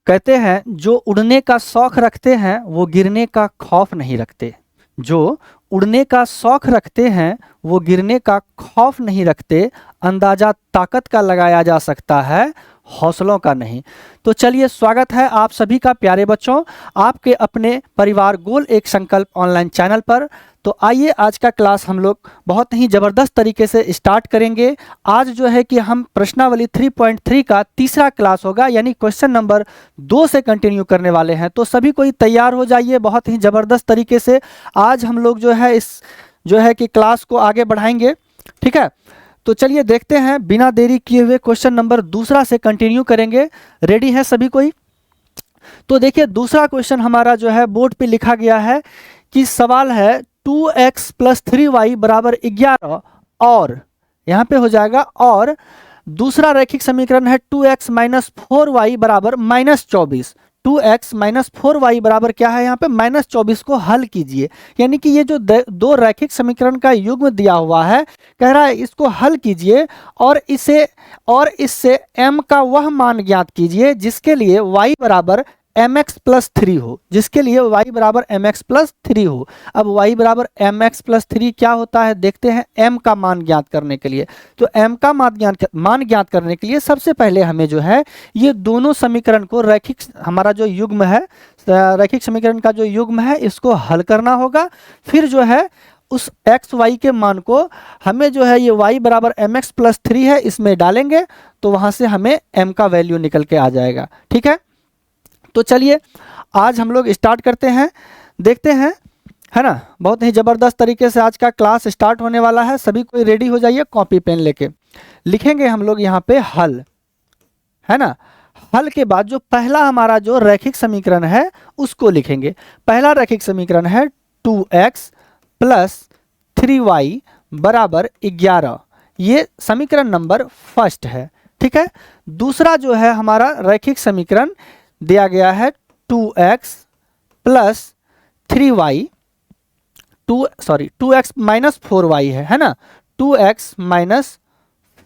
कहते हैं जो उड़ने का शौक रखते हैं वो गिरने का खौफ नहीं रखते। जो उड़ने का शौक रखते हैं वो गिरने का खौफ नहीं रखते। अंदाजा ताकत का लगाया जा सकता है, हौसलों का नहीं। तो चलिए, स्वागत है आप सभी का प्यारे बच्चों आपके अपने परिवार गोल एक संकल्प ऑनलाइन चैनल पर। तो आइए, आज का क्लास हम लोग बहुत ही ज़बरदस्त तरीके से स्टार्ट करेंगे। आज जो है कि हम प्रश्नावली 3.3 का तीसरा क्लास होगा, यानी क्वेश्चन नंबर 2 से कंटिन्यू करने वाले हैं। तो सभी कोई तैयार हो जाइए बहुत ही ज़बरदस्त तरीके से। आज हम लोग जो है इस कि क्लास को आगे बढ़ाएंगे, ठीक है। तो चलिए देखते हैं, बिना देरी किए हुए क्वेश्चन नंबर दूसरा से कंटिन्यू करेंगे। रेडी हैं सभी कोई? तो देखिए, दूसरा क्वेश्चन हमारा जो है बोर्ड पे लिखा गया है कि सवाल है 2x + 3y = 11 और यहाँ पे हो जाएगा और दूसरा रैखिक समीकरण है 2x - 4y = -24। 2x - 4y बराबर क्या है यहाँ पे -24 को हल कीजिए। यानी कि ये जो दो रैखिक समीकरण का युग्म दिया हुआ है, कह रहा है इसको हल कीजिए और इससे m का वह मान ज्ञात कीजिए जिसके लिए y = mx + 3 हो, जिसके लिए y = mx + 3 हो। अब y = mx + 3 क्या होता है देखते हैं m का मान ज्ञात करने के लिए। तो m का मान ज्ञात करने के लिए सबसे पहले हमें जो है ये दोनों समीकरण को हमारा जो युग्म है, रैखिक समीकरण का जो युग्म है, इसको हल करना होगा। फिर जो है उस x y के मान को हमें जो है ये y = mx + 3 है, इसमें डालेंगे तो वहां से हमें m का वैल्यू निकल के आ जाएगा, ठीक है। तो चलिए आज हम लोग स्टार्ट करते हैं, देखते हैं, है ना। बहुत ही ज़बरदस्त तरीके से आज का क्लास स्टार्ट होने वाला है। सभी कोई रेडी हो जाइए, कॉपी पेन लेके लिखेंगे हम लोग यहाँ पे हल, है ना। हल के बाद जो पहला हमारा जो रैखिक समीकरण है उसको लिखेंगे। पहला रैखिक समीकरण है 2x + 3y = 11। ये समीकरण नंबर फर्स्ट है, ठीक है। दूसरा जो है हमारा रैखिक समीकरण दिया गया है 2x + 3y 2x - 4y है ना। 2x -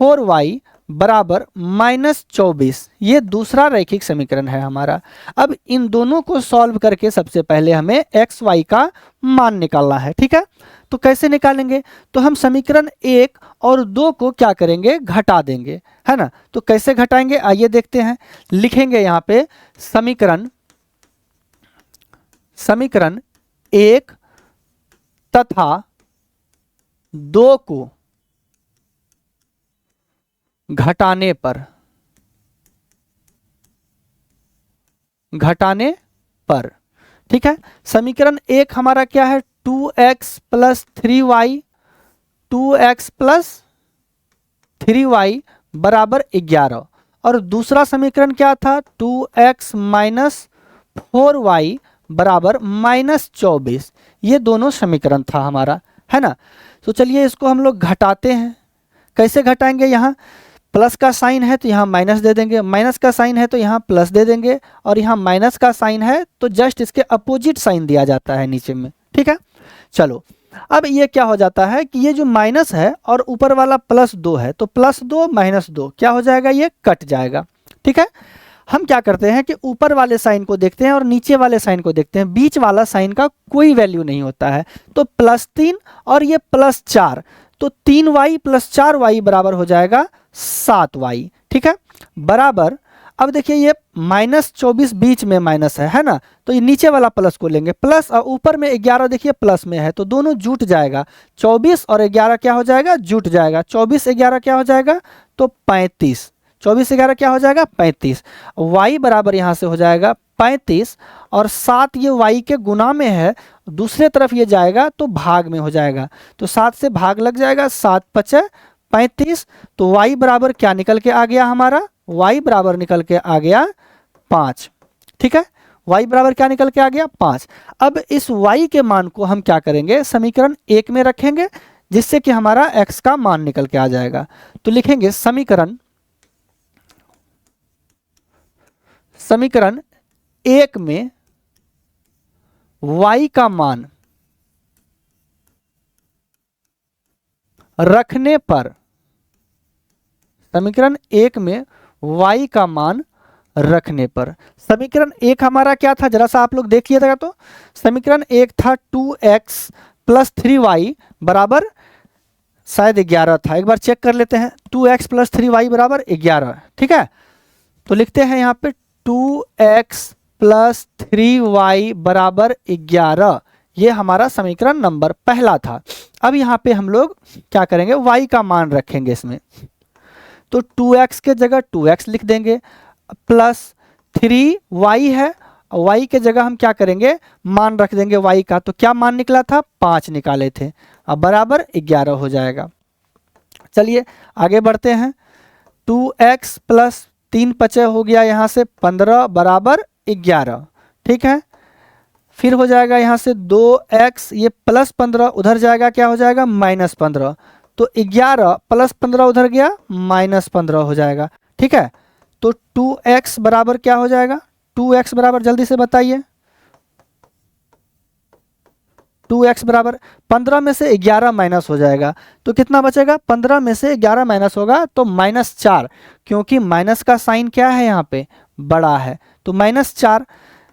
4y = -24। ये दूसरा रैखिक समीकरण है हमारा। अब इन दोनों को सॉल्व करके सबसे पहले हमें x y का मान निकालना है, ठीक है। तो कैसे निकालेंगे? तो हम समीकरण 1 और 2 को क्या करेंगे, घटा देंगे, है ना। तो कैसे घटाएंगे आइए देखते हैं। लिखेंगे यहाँ पे समीकरण 1 तथा 2 को घटाने पर, ठीक है। समीकरण 1 हमारा क्या है 2x + 3y 2x + 3y = 11 और दूसरा समीकरण क्या था 2x - 4y = -24। ये दोनों समीकरण था हमारा, है ना। तो चलिए इसको हम लोग घटाते हैं। कैसे घटाएंगे? यहाँ प्लस का साइन है तो यहाँ माइनस दे देंगे, माइनस का साइन है तो यहाँ प्लस दे देंगे, और यहाँ माइनस का साइन है तो जस्ट इसके अपोजिट साइन दिया जाता है नीचे में, ठीक है। चलो, अब ये क्या हो जाता है कि ये जो माइनस है और ऊपर वाला +2 है, तो +2 - 2 क्या हो जाएगा, ये कट जाएगा, ठीक है। हम क्या करते हैं कि ऊपर वाले साइन को देखते हैं और नीचे वाले साइन को देखते हैं, बीच वाला साइन का कोई वैल्यू नहीं होता है। तो +3 और ये +4, तो 3y + 4y बराबर हो जाएगा 7y, ठीक है। बराबर, अब देखिए ये -24 बीच में माइनस है ना, तो ये नीचे वाला प्लस को लेंगे, प्लस और ऊपर में 11 देखिए प्लस में है तो दोनों जुट जाएगा। 24 और 11 क्या हो जाएगा, जुट जाएगा। 24 11 क्या हो जाएगा, तो 35। 24 11 क्या हो जाएगा, 35। y बराबर यहाँ से हो जाएगा 35 और 7 ये y के गुना में है, दूसरे तरफ ये जाएगा तो भाग में हो जाएगा, तो 7 से भाग लग जाएगा, 7 × 5 = 35। तो y बराबर क्या निकल के आ गया हमारा, y बराबर निकल के आ गया 5, ठीक है। y बराबर क्या निकल के आ गया, 5। अब इस y के मान को हम क्या करेंगे, समीकरण 1 में रखेंगे, जिससे कि हमारा x का मान निकल के आ जाएगा। तो लिखेंगे समीकरण 1 में y का मान रखने पर, समीकरण 1 में y का मान रखने पर। समीकरण एक हमारा क्या था, जरा सा आप लोग देख लिया था। तो समीकरण एक था 2x प्लस 3y बराबर शायद 11 था, एक बार चेक कर लेते हैं। 2x प्लस 3y बराबर 11, ठीक है। तो लिखते हैं यहाँ पे 2x प्लस 3y बराबर 11, ये हमारा समीकरण नंबर पहला था। अब यहाँ पे हम लोग क्या करेंगे, y का मान रखेंगे इसमें। तो 2x के जगह 2x लिख देंगे, प्लस 3y है, y के जगह हम क्या करेंगे, मान रख देंगे y का। तो क्या मान निकला था, 5 निकाले थे, अब बराबर 11 हो जाएगा। चलिए आगे बढ़ते हैं। 2x प्लस 3 5 हो गया यहाँ से 15 बराबर 11, ठीक है। फिर हो जाएगा यहाँ से 2x, ये प्लस 15 उधर जाएगा, क्या हो जाएगा, माइनस 15। तो 11 प्लस 15 उधर गया, माइनस 15 हो जाएगा, ठीक है। तो 2x बराबर क्या हो जाएगा, 2x बराबर जल्दी से बताइए। 2x बराबर 15 में से 11 माइनस हो जाएगा, तो कितना बचेगा, 15 में से 11 माइनस होगा तो -4, क्योंकि माइनस का साइन क्या है यहाँ पे, बड़ा है, तो -4।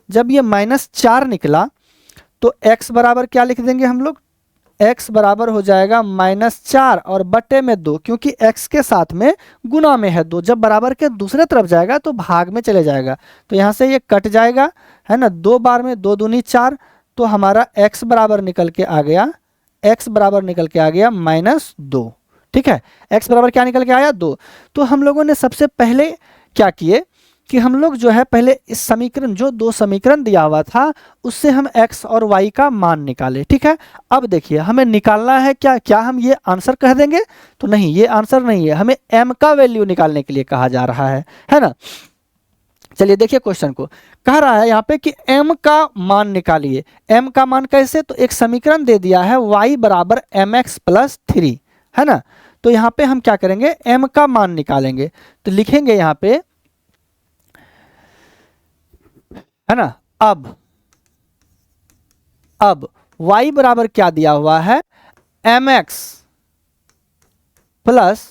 जब ये -4 निकला तो x बराबर क्या लिख देंगे हम लोग, x बराबर हो जाएगा -4 और बटे में 2, क्योंकि x के साथ में गुना में है 2, जब बराबर के दूसरे तरफ जाएगा तो भाग में चले जाएगा, तो यहाँ से ये कट जाएगा, है ना। 2 बार में 2 दूनी 4, तो हमारा x बराबर निकल के आ गया, x बराबर निकल के आ गया -2, ठीक है। x बराबर क्या निकल के आया, 2। तो हम लोगों ने सबसे पहले क्या किए कि हम लोग जो है पहले इस समीकरण, जो 2 समीकरण दिया हुआ था उससे हम x और y का मान निकाले, ठीक है। अब देखिए हमें निकालना है क्या हम ये आंसर कह देंगे, तो नहीं, ये आंसर नहीं है, हमें m का वैल्यू निकालने के लिए कहा जा रहा है ना। चलिए देखिए क्वेश्चन को, कह रहा है यहाँ पे कि m का मान निकालिए। m का मान कैसे, तो एक समीकरण दे दिया है y बराबर mx प्लस 3, है ना। तो यहाँ पे हम क्या करेंगे, m का मान निकालेंगे। तो लिखेंगे यहाँ पे, है ना। अब y बराबर क्या दिया हुआ है, mx प्लस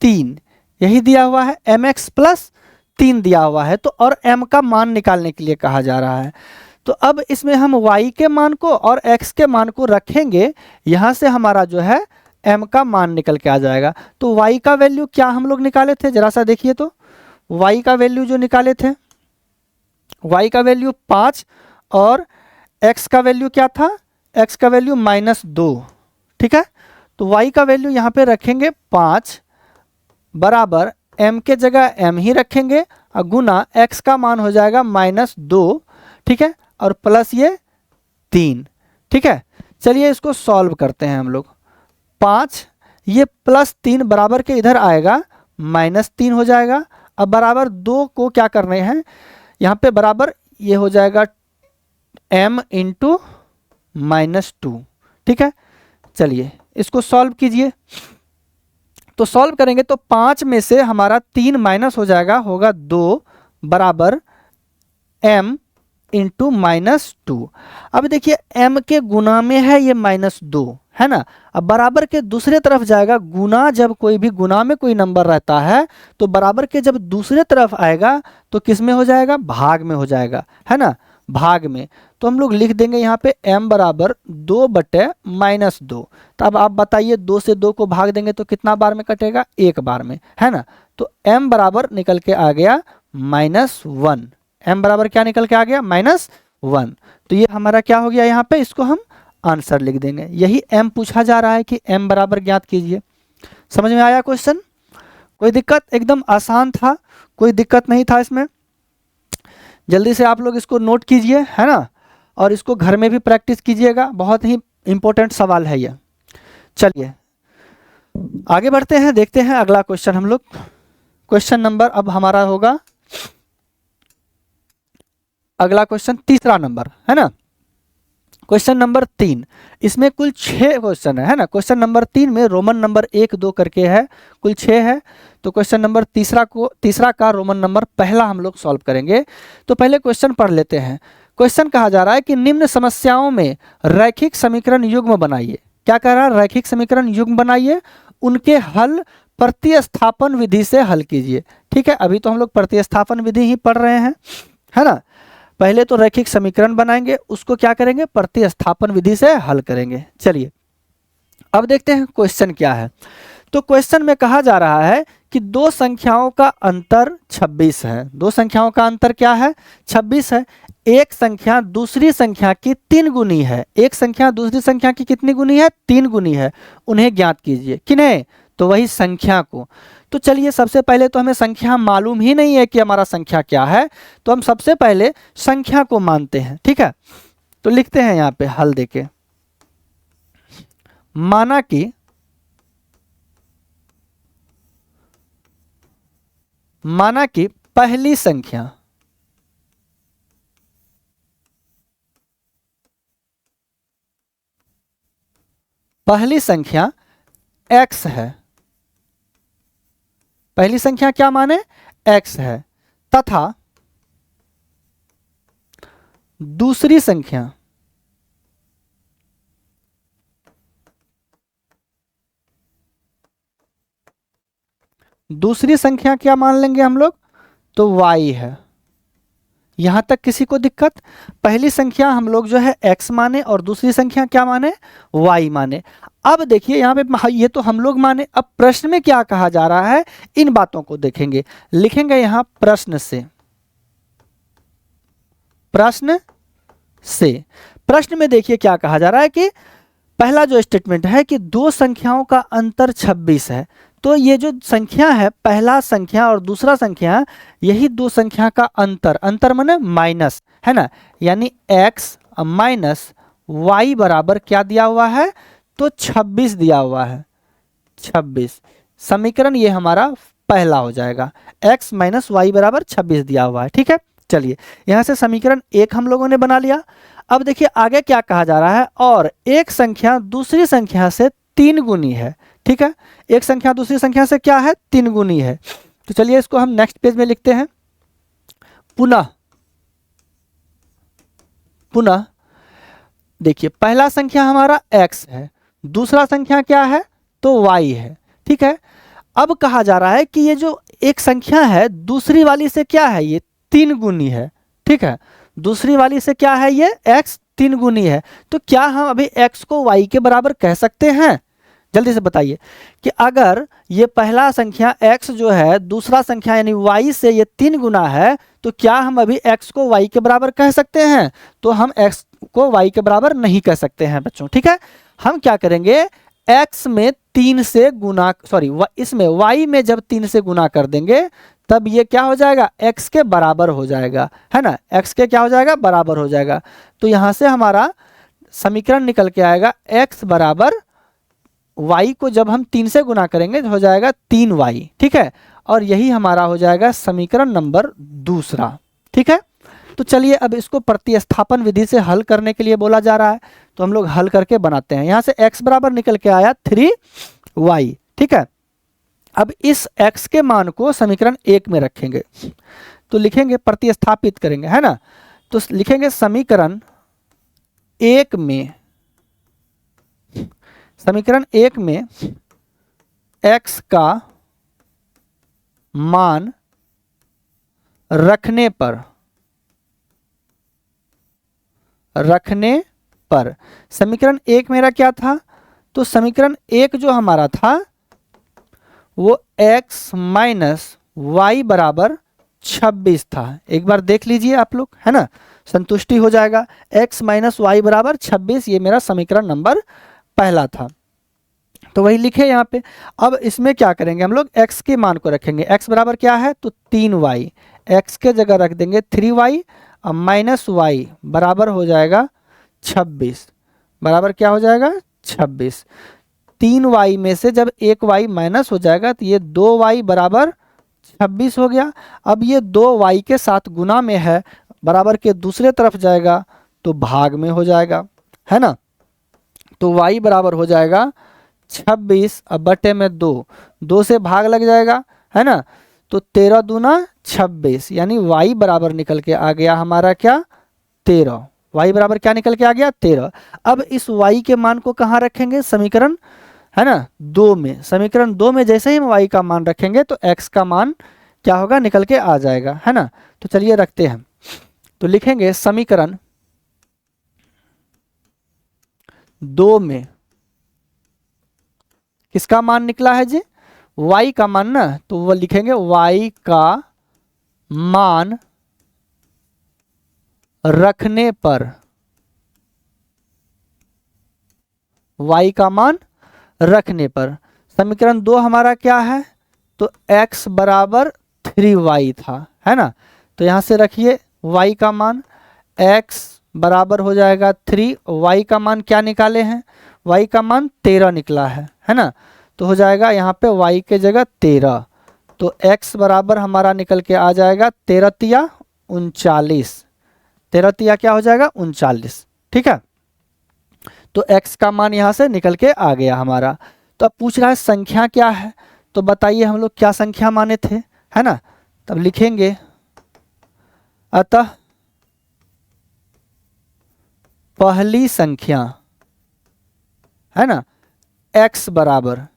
3, यही दिया हुआ है, mx प्लस 3 दिया हुआ है। तो और m का मान निकालने के लिए कहा जा रहा है। तो अब इसमें हम y के मान को और x के मान को रखेंगे, यहाँ से हमारा जो है m का मान निकल के आ जाएगा। तो y का वैल्यू क्या हम लोग निकाले थे, जरा सा देखिए। तो y का वैल्यू जो निकाले थे, y का वैल्यू 5 और x का वैल्यू क्या था, x का वैल्यू -2, ठीक है। तो y का वैल्यू यहाँ पे रखेंगे 5 बराबर m के जगह m ही रखेंगे और गुना x का मान हो जाएगा -2, ठीक है, और प्लस ये 3, ठीक है। चलिए इसको सॉल्व करते हैं हम लोग। 5 ये प्लस 3 बराबर के इधर आएगा, -3 हो जाएगा। अब बराबर 2 को क्या करने हैं, यहाँ पे बराबर ये हो जाएगा m इंटू -2, ठीक है। चलिए इसको सॉल्व कीजिए। तो सॉल्व करेंगे तो 5 में से हमारा 3 माइनस हो जाएगा, होगा 2 बराबर m इंटू -2। अब देखिए m के गुना में है ये -2, है ना। अब बराबर के दूसरे तरफ जाएगा, गुना जब कोई भी गुना में कोई नंबर रहता है तो बराबर के जब दूसरे तरफ आएगा तो किस में हो जाएगा, भाग में हो जाएगा, है ना, भाग में। तो हम लोग लिख देंगे यहाँ पे m बराबर 2 बटे -2। तो अब आप बताइए 2 से 2 को भाग देंगे तो कितना बार में कटेगा, 1 बार में, है ना। तो m बराबर निकल के आ गया -1, m बराबर क्या निकल के आ गया, -1। तो ये हमारा क्या हो गया, यहाँ पे इसको हम आंसर लिख देंगे। यही m पूछा जा रहा है कि m बराबर ज्ञात कीजिए। समझ में आया क्वेश्चन, कोई दिक्कत, एकदम आसान था, कोई दिक्कत नहीं था इसमें। जल्दी से आप लोग इसको नोट कीजिए, है ना, और इसको घर में भी प्रैक्टिस कीजिएगा, बहुत ही इंपॉर्टेंट सवाल है ये। चलिए आगे बढ़ते हैं, देखते हैं अगला क्वेश्चन हम लोग। क्वेश्चन नंबर अब हमारा होगा अगला क्वेश्चन, तीसरा नंबर, है ना। क्वेश्चन नंबर 3, इसमें कुल 6 क्वेश्चन है ना। क्वेश्चन नंबर 3 में रोमन नंबर 1 2 करके है, कुल 6 है। तो क्वेश्चन नंबर तीसरा का रोमन नंबर पहला हम लोग सॉल्व करेंगे। तो पहले क्वेश्चन पढ़ लेते हैं। क्वेश्चन कहा जा रहा है कि निम्न समस्याओं में रैखिक समीकरण युग्म बनाइए। क्या कह रहा है, रैखिक समीकरण युग्म बनाइए, उनके हल प्रतिस्थापन विधि से हल कीजिए। ठीक है, अभी तो हम लोग प्रतिस्थापन विधि ही पढ़ रहे हैं, है ना। पहले तो रैखिक समीकरण बनाएंगे, उसको क्या करेंगे, प्रतिस्थापन विधि से हल करेंगे। चलिए अब देखते हैं क्वेश्चन क्या है। तो क्वेश्चन में कहा जा रहा है कि दो संख्याओं का अंतर 26 है। दो संख्याओं का अंतर क्या है, 26 है। एक संख्या दूसरी संख्या की 3 गुनी है। एक संख्या दूसरी संख्या की कितनी गुनी है, 3 गुनी है। उन्हें ज्ञात कीजिए। किन्हें, तो वही संख्या को। तो चलिए सबसे पहले तो हमें संख्या मालूम ही नहीं है कि हमारा संख्या क्या है, तो हम सबसे पहले संख्या को मानते हैं। ठीक है, तो लिखते हैं यहाँ पे हल देके, माना कि पहली संख्या x है। पहली संख्या क्या माने, x है, तथा दूसरी संख्या क्या मान लेंगे हम लोग, तो y है। यहां तक किसी को दिक्कत, पहली संख्या हम लोग जो है x माने और दूसरी संख्या क्या माने, y माने। अब देखिए यहाँ पे ये तो हम लोग माने, अब प्रश्न में क्या कहा जा रहा है, इन बातों को देखेंगे। लिखेंगे यहां प्रश्न में देखिए क्या कहा जा रहा है कि पहला जो स्टेटमेंट है कि दो संख्याओं का अंतर 26 है। तो ये जो संख्या है, पहला संख्या और दूसरा संख्या, यही दो संख्या का अंतर माने माइनस, है ना। यानी x माइनस y बराबर क्या दिया हुआ है, तो 26 दिया हुआ है। 26 समीकरण ये हमारा पहला हो जाएगा, x माइनस वाई बराबर 26 दिया हुआ है। ठीक है, चलिए यहां से समीकरण 1 हम लोगों ने बना लिया। अब देखिए आगे क्या कहा जा रहा है, और एक संख्या दूसरी संख्या से 3 गुनी है। ठीक है, एक संख्या दूसरी संख्या से क्या है, 3 गुनी है। तो चलिए इसको हम नेक्स्ट पेज में लिखते हैं। पुनः देखिए पहला संख्या हमारा x है, दूसरा संख्या क्या है, तो y है। ठीक है, अब कहा जा रहा है कि ये जो एक संख्या है दूसरी वाली से क्या है, ये 3 गुनी है। ठीक है, दूसरी वाली से क्या है, ये x 3 गुनी है। तो क्या हम अभी x को y के बराबर कह सकते हैं, जल्दी से बताइए कि अगर ये पहला संख्या x जो है दूसरा संख्या यानी y से ये 3 गुना है, तो क्या हम अभी x को y के बराबर कह सकते हैं, तो हम x को y के बराबर नहीं कह सकते हैं बच्चों। ठीक है, हम क्या करेंगे, x में 3 से गुना, सॉरी इसमें y में जब 3 से गुना कर देंगे तब ये क्या हो जाएगा, x के बराबर हो जाएगा, है ना। x के क्या हो जाएगा, बराबर हो जाएगा। तो यहां से हमारा समीकरण निकल के आएगा x बराबर y को जब हम 3 से गुना करेंगे तो हो जाएगा 3y। ठीक है, और यही हमारा हो जाएगा समीकरण नंबर दूसरा। ठीक है, तो चलिए अब इसको प्रतिस्थापन विधि से हल करने के लिए बोला जा रहा है, तो हम लोग हल करके बनाते हैं। यहां से x बराबर निकल के आया 3y। ठीक है, अब इस x के मान को समीकरण 1 में रखेंगे, तो लिखेंगे प्रतिस्थापित करेंगे, है ना। तो लिखेंगे समीकरण 1 में x का मान रखने पर समीकरण 1 मेरा क्या था, तो समीकरण 1 जो हमारा था वो x माइनस वाई बराबर 26 था। एक बार देख लीजिए आप लोग, है ना, संतुष्टि हो जाएगा। x माइनस वाई बराबर 26, ये मेरा समीकरण नंबर पहला था, तो वही लिखे यहाँ पे। अब इसमें क्या करेंगे, हम लोग x के मान को रखेंगे। x बराबर क्या है, तो 3y, x के जगह रख देंगे 3y, अब माइनस वाई बराबर हो जाएगा 26, बराबर क्या हो जाएगा, 26। 3y में से जब एक y माइनस हो जाएगा तो ये 2y बराबर 26 हो गया। अब ये 2y के साथ गुना में है, बराबर के दूसरे तरफ जाएगा तो भाग में हो जाएगा, है ना। तो y बराबर हो जाएगा 26, अब बटे में 2 से भाग लग जाएगा, है ना। तो 13 दूना 26, यानी y बराबर निकल के आ गया हमारा क्या, 13। y बराबर क्या निकल के आ गया, 13। अब इस y के मान को कहाँ रखेंगे, समीकरण, है ना, 2 में, समीकरण 2 में जैसे ही हम y का मान रखेंगे तो x का मान क्या होगा, निकल के आ जाएगा, है ना। तो चलिए रखते हैं, तो लिखेंगे समीकरण 2 में किसका मान निकला है जी, y का मान ना, तो वो लिखेंगे y का मान रखने पर, y का मान रखने पर, समीकरण 2 हमारा क्या है, तो x बराबर 3y था, है ना। तो यहां से रखिए y का मान, x बराबर हो जाएगा 3, y का मान क्या निकाले हैं, y का मान 13 निकला है ना। तो हो जाएगा यहाँ पे y के जगह 13, तो x बराबर हमारा निकल के आ जाएगा 13 तिया 39, 13 तिया क्या हो जाएगा 39, ठीक है। तो x का मान यहाँ से निकल के आ गया हमारा। तो अब पूछ रहा है संख्या क्या है, तो बताइए हम लोग क्या संख्या माने थे, है ना। तब लिखेंगे अतः पहली संख्या, है ना, x बराबर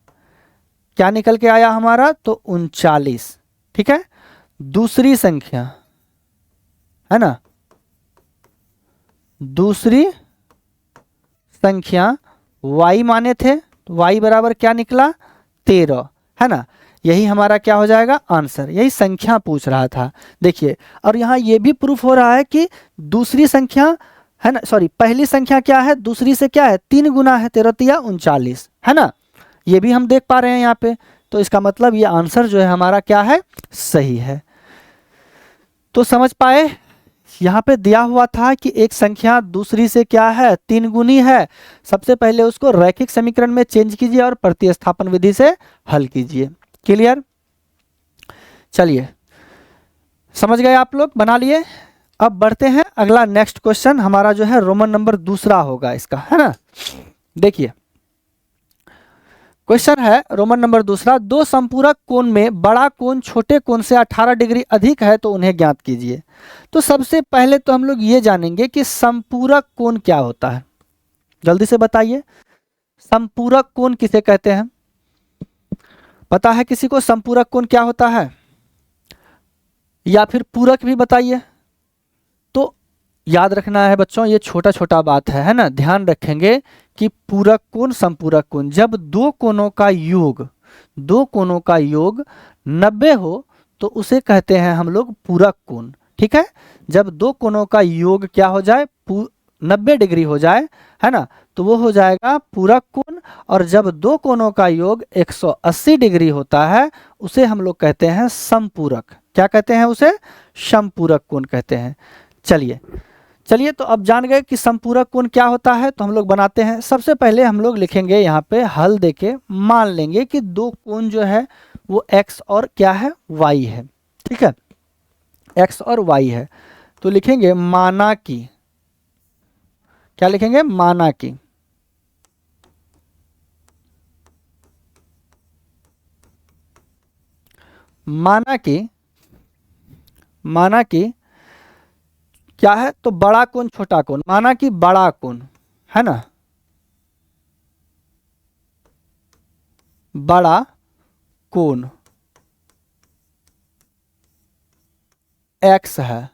क्या निकल के आया हमारा, तो 39, ठीक है। दूसरी संख्या, है ना, दूसरी संख्या y माने थे, तो y बराबर क्या निकला 13, है ना। यही हमारा क्या हो जाएगा आंसर, यही संख्या पूछ रहा था। देखिए, और यहाँ ये भी प्रूफ हो रहा है कि दूसरी संख्या, है ना, सॉरी, पहली संख्या क्या है, दूसरी से क्या है 3 गुना है, 13 तिया 39, है ना। ये भी हम देख पा रहे हैं यहाँ पे। तो इसका मतलब ये आंसर जो है हमारा क्या है, सही है। तो समझ पाए, यहाँ पे दिया हुआ था कि एक संख्या दूसरी से क्या है 3 गुनी है, सबसे पहले उसको रैखिक समीकरण में चेंज कीजिए और प्रतिस्थापन विधि से हल कीजिए। क्लियर, चलिए समझ गए आप लोग, बना लिए। अब बढ़ते हैं अगला, नेक्स्ट क्वेश्चन हमारा जो है रोमन नंबर दूसरा होगा इसका, है ना। देखिए क्वेश्चन है रोमन नंबर दूसरा, दो संपूरक कोण में बड़ा कोण छोटे कोण से 18 डिग्री अधिक है तो उन्हें ज्ञात कीजिए। तो सबसे पहले तो हम लोग ये जानेंगे कि संपूरक कोण क्या होता है, जल्दी से बताइए, संपूरक कोण किसे कहते हैं, पता है किसी को संपूरक कोण क्या होता है, या फिर पूरक भी बताइए। तो याद रखना है बच्चों, ये छोटा छोटा बात है ना, ध्यान रखेंगे कि पूरक कोण संपूरक कोण, जब दो कोणों का योग, दो कोणों का योग 90 हो तो उसे कहते हैं हम लोग पूरक कोण, ठीक है। जब दो कोणों का योग क्या हो जाए 90 डिग्री हो जाए, है ना, तो वो हो जाएगा पूरक कोण। और जब दो कोणों का योग 180 डिग्री होता है उसे हम लोग कहते हैं समपूरक, क्या कहते हैं उसे, समपूरक कोण कहते हैं। चलिए चलिए, तो अब जान गए कि संपूरक कोण क्या होता है, तो हम लोग बनाते हैं। सबसे पहले हम लोग लिखेंगे यहाँ पे हल देके, मान लेंगे कि दो कोण जो है वो x और क्या है y है, ठीक है, x और y है। तो लिखेंगे माना कि, क्या लिखेंगे, माना कि माना कि क्या है, तो बड़ा कोण छोटा कोण, माना कि बड़ा कोण, है ना, बड़ा कोण x है,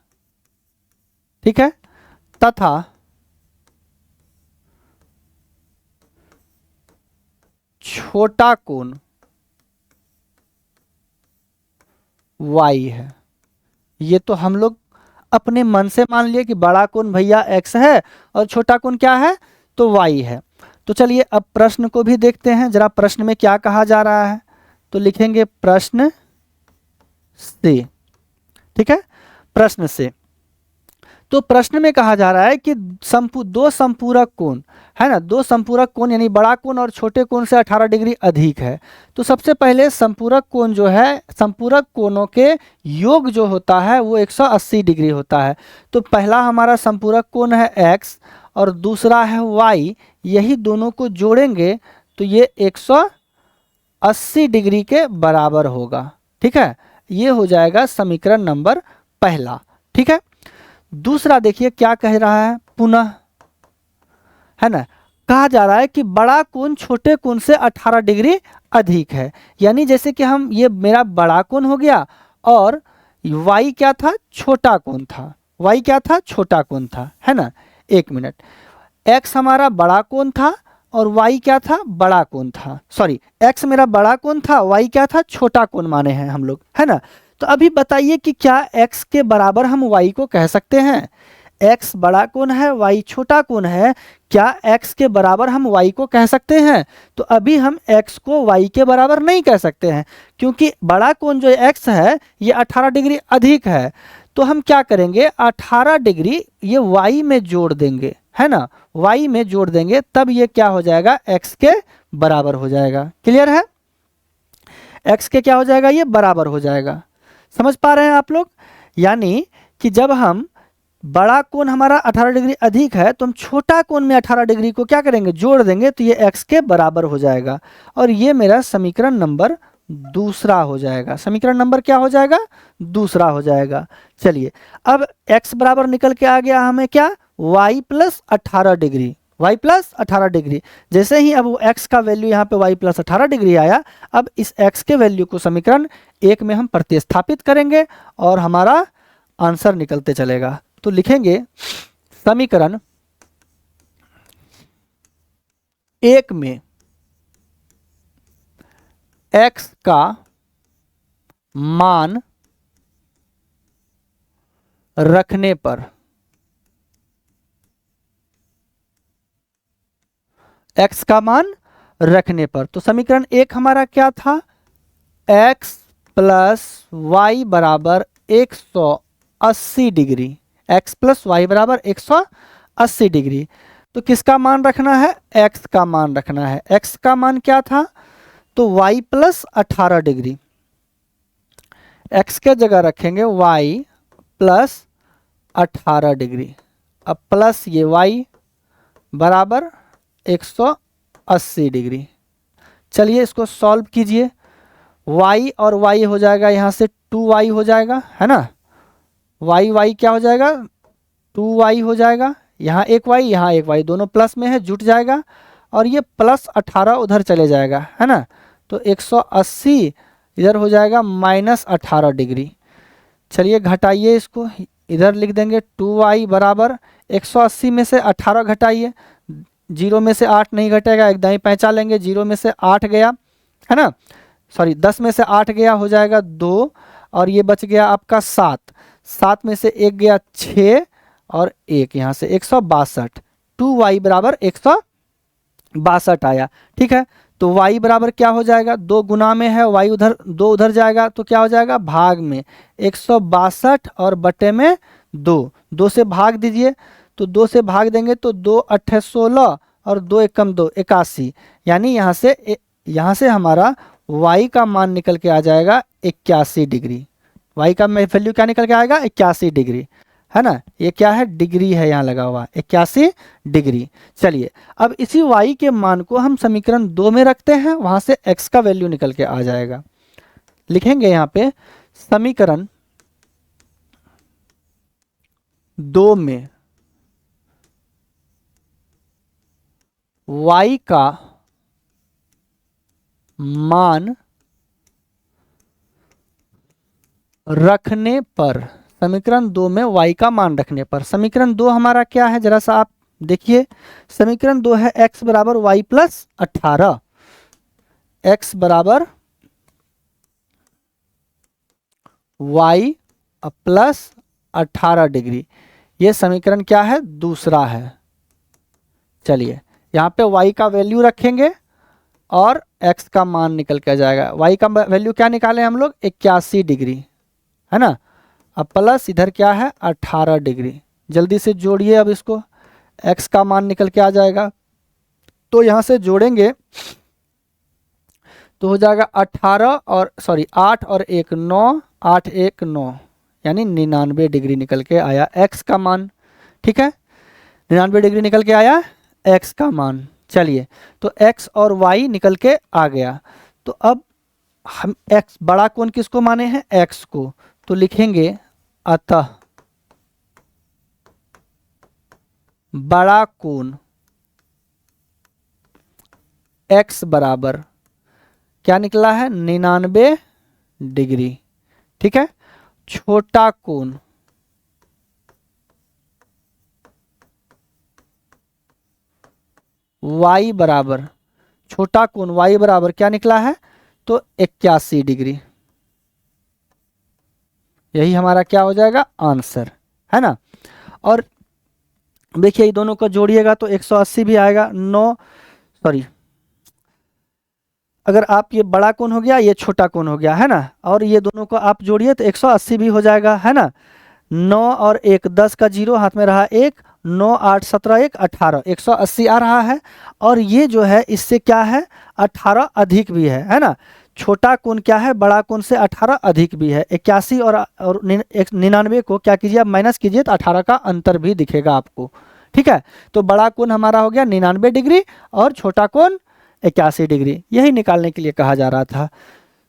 ठीक है, तथा छोटा कोण y है। ये तो हम लोग अपने मन से मान लिए कि बड़ा कोण भैया x है और छोटा कोण क्या है, तो y है। तो चलिए अब प्रश्न को भी देखते हैं जरा, प्रश्न में क्या कहा जा रहा है। तो लिखेंगे प्रश्न से, ठीक है, प्रश्न से। तो प्रश्न में कहा जा रहा है कि दो संपूरक कोण, है ना, दो संपूरक कोण यानी बड़ा कोण और छोटे कोण से 18 डिग्री अधिक है। तो सबसे पहले संपूरक कोण जो है, संपूरक कोणों के योग जो होता है वो 180 डिग्री होता है। तो पहला हमारा संपूरक कोण है x और दूसरा है y, यही दोनों को जोड़ेंगे तो ये 180 डिग्री के बराबर होगा, ठीक है। ये हो जाएगा समीकरण नंबर पहला, ठीक है। दूसरा देखिए क्या कह रहा है, पुनः, है ना, कहा जा रहा है कि बड़ा कोण छोटे कोण से 18 डिग्री अधिक है। यानी जैसे कि हम, ये मेरा बड़ा कोण हो गया और y क्या था, छोटा कोण था, y क्या था, छोटा कोण था, है ना। एक मिनट, x हमारा बड़ा कोण था और y क्या था, बड़ा कोण था, सॉरी x मेरा बड़ा कोण था, y क्या था, छोटा कोण माने हैं हम लोग, है ना। तो अभी बताइए कि क्या x के बराबर हम y को कह सकते हैं? x बड़ा कोण है, y छोटा कोण है, क्या x के बराबर हम y को कह सकते हैं? तो अभी हम x को y के बराबर नहीं कह सकते हैं, क्योंकि बड़ा कोण जो x है ये 18 डिग्री अधिक है। तो हम क्या करेंगे, 18 डिग्री ये y में जोड़ देंगे, है ना, y में जोड़ देंगे, तब ये क्या हो जाएगा, x के बराबर हो जाएगा। क्लियर है? x के क्या हो जाएगा, ये बराबर हो जाएगा। समझ पा रहे हैं आप लोग? यानी कि जब हम बड़ा कोण हमारा 18 डिग्री अधिक है तो हम छोटा कोण में 18 डिग्री को क्या करेंगे, जोड़ देंगे, तो ये x के बराबर हो जाएगा। और ये मेरा समीकरण नंबर दूसरा हो जाएगा। समीकरण नंबर क्या हो जाएगा, दूसरा हो जाएगा। चलिए, अब x बराबर निकल के आ गया हमें क्या, y plus 18 degree, y plus 18 degree. जैसे ही अब वो x का वैल्यू यहाँ पे y प्लस 18 डिग्री आया, अब इस x के वैल्यू को समीकरण 1 में हम प्रतिस्थापित करेंगे और हमारा आंसर निकलते चलेगा। तो लिखेंगे समीकरण 1 में x का मान रखने पर x का मान रखने पर, तो समीकरण 1 हमारा क्या था, x प्लस वाई बराबर 180 डिग्री, x प्लस वाई बराबर 180 डिग्री। तो किसका मान रखना है, x का मान रखना है। x का मान क्या था, तो y प्लस 18 डिग्री, x के जगह रखेंगे y प्लस 18 डिग्री, अब प्लस ये y बराबर 180 डिग्री। चलिए इसको सॉल्व कीजिए, y और y हो जाएगा, यहाँ से 2y हो जाएगा, है ना, y क्या हो जाएगा, 2y हो जाएगा, यहाँ एक y, यहाँ एक y, दोनों प्लस में है, जुट जाएगा, और ये प्लस 18 उधर चले जाएगा, है ना। तो 180 इधर हो जाएगा माइनस 18 डिग्री। चलिए घटाइए इसको, इधर लिख देंगे 2y बराबर 180 में से 18 घटाइए, 0 में से 8 नहीं घटेगा, एक दाई पैंचा लेंगे, 0 में से 8 गया, है ना, सॉरी 10 में से 8 गया, हो जाएगा 2, और ये बच गया आपका 7, 7 में से 1 गया 6, और 1 यहाँ से 162, 2y बराबर 162 आया। ठीक है, तो y बराबर क्या हो जाएगा, 2 गुना में है, y उधर 2 उधर जाएगा, तो क्या हो जाएगा, भाग में 162 और बटे में 2, 2 से भाग दीजिए, तो 2 से भाग देंगे तो 2 अट्ठे 16 और 2 एकम 2 81, यानी यहाँ से हमारा y का मान निकल के आ जाएगा 81 डिग्री। y का वैल्यू क्या निकल के आएगा, 81 डिग्री, है ना, ये क्या है, डिग्री है यहाँ लगा हुआ, 81 डिग्री। चलिए अब इसी y के मान को हम समीकरण 2 में रखते हैं, वहां से x का वैल्यू निकल के आ जाएगा। लिखेंगे यहाँ पे समीकरण 2 में y का मान रखने पर, समीकरण 2 में y का मान रखने पर, समीकरण 2 हमारा क्या है, जरा सा आप देखिए, समीकरण 2 है x बराबर y प्लस 18, x बराबर y प्लस 18 डिग्री, ये समीकरण क्या है, दूसरा है। चलिए यहाँ पे y का वैल्यू रखेंगे और x का मान निकल के आ जाएगा। y का वैल्यू क्या निकाले हम लोग, 81 डिग्री, है ना, अब प्लस इधर क्या है 18 डिग्री, जल्दी से जोड़िए अब इसको, x का मान निकल के आ जाएगा, तो यहाँ से जोड़ेंगे तो हो जाएगा 18 और सॉरी 8 और 1 9, 8 1 9, यानी 99 डिग्री निकल के आया x का मान। ठीक है, 99 डिग्री निकल के आया x का मान। चलिए तो x और y निकल के आ गया, तो अब हम x बड़ा कोण किसको माने हैं, x को, तो लिखेंगे अतः बड़ा कोण x बराबर क्या निकला है 99 डिग्री। ठीक है, छोटा कोण y बराबर, छोटा कोण y बराबर क्या निकला है तो 81 डिग्री। यही हमारा क्या हो जाएगा आंसर, है ना। और देखिए ये दोनों को जोड़िएगा तो 180 भी आएगा। अगर आप ये बड़ा कोण हो गया, ये छोटा कोण हो गया, है ना, और ये दोनों को आप जोड़िए तो 180 भी हो जाएगा, है ना। 9 और 1 10 का 0 हाथ में रहा 1, 9 8 17 1 18, 180 आ रहा है। और ये जो है इससे क्या है 18 अधिक भी है ना। छोटा कोण क्या है बड़ा कोण से 18 अधिक भी है। 81 और 99 को क्या कीजिए आप माइनस कीजिए तो 18 का अंतर भी दिखेगा आपको। ठीक है, तो बड़ा कोण हमारा हो गया 99 डिग्री और छोटा कोण 81 डिग्री, यही निकालने के लिए कहा जा रहा था।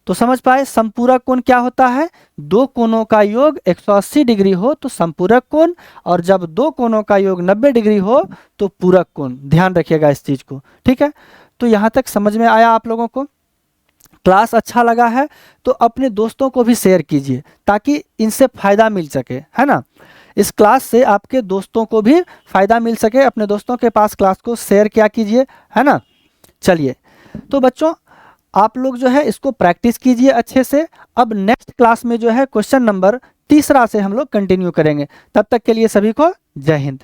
तो समझ पाए संपूरक कोण क्या होता है, दो कोणों का योग 180 डिग्री हो तो संपूरक कोण, और जब दो कोणों का योग 90 डिग्री हो तो पूरक कोण। ध्यान रखिएगा इस चीज को। ठीक है, तो यहाँ तक समझ में आया आप लोगों को। क्लास अच्छा लगा है तो अपने दोस्तों को भी शेयर कीजिए ताकि इनसे फायदा मिल सके, है ना। इस क्लास से आपके दोस्तों को भी फायदा मिल सके, अपने दोस्तों के पास क्लास को शेयर क्या कीजिए, है ना। चलिए तो बच्चों आप लोग जो है इसको प्रैक्टिस कीजिए अच्छे से। अब नेक्स्ट क्लास में जो है क्वेश्चन नंबर 3 से हम लोग कंटिन्यू करेंगे। तब तक के लिए सभी को जय हिंद।